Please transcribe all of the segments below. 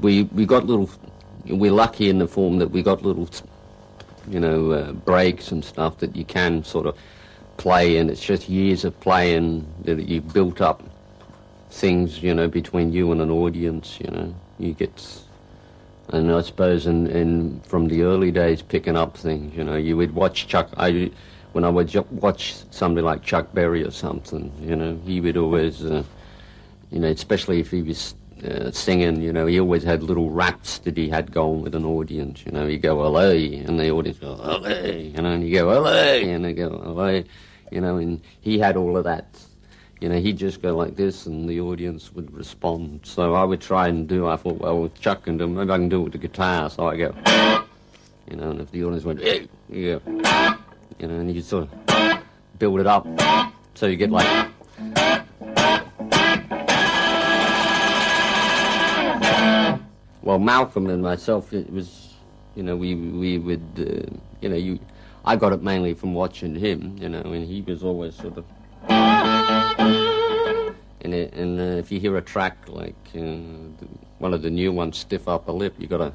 we got little. We're lucky in the form that we got little, breaks and stuff that you can sort of play, and it's just years of playing that you built up things, between you and an audience. You get, and I suppose in from the early days picking up things. You would watch when I would watch somebody like Chuck Berry or something. He would always, especially if he was singing, he always had little raps that he had going with an audience. He'd go, "Hello," and the audience go, "Hello," and you go, "Hello," and they go, "Hello," and he had all of that. He'd just go like this, and the audience would respond. So I would try and I thought, well, Chuck can do, maybe I can do it with the guitar. So I go, and if the audience went, "Hey," you go, and you sort of build it up, so you get like. Well, Malcolm and myself, it was, we would, I got it mainly from watching him, and he was always sort of. And if you hear a track like one of the new ones, Stiff Upper Lip, you got to.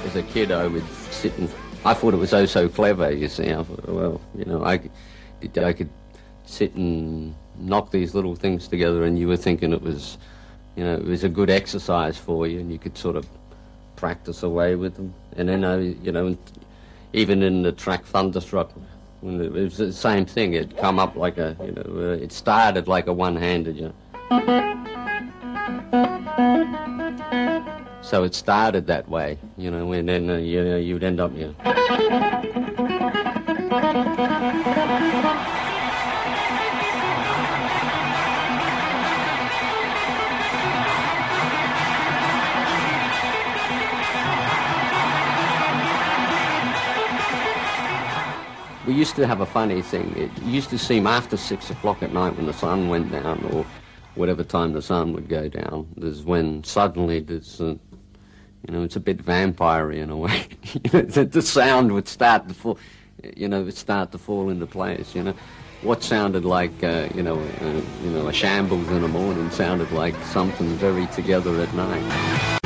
As a kid, I would sit and I thought it was so clever. You see, I thought, well, I could sit and knock these little things together, and you were thinking it was, it was a good exercise for you, and you could sort of practice away with them. And then even in the track Thunderstruck, when it was the same thing. It'd come up like it started like a one-handed, So it started that way, and then you'd end up, We used to have a funny thing. It used to seem after 6 o'clock at night when the sun went down, or whatever time the sun would go down, there's when suddenly there's, it's a bit vampire-y in a way. The sound would start to fall, fall into place. What sounded like, a shambles in the morning sounded like something very together at night.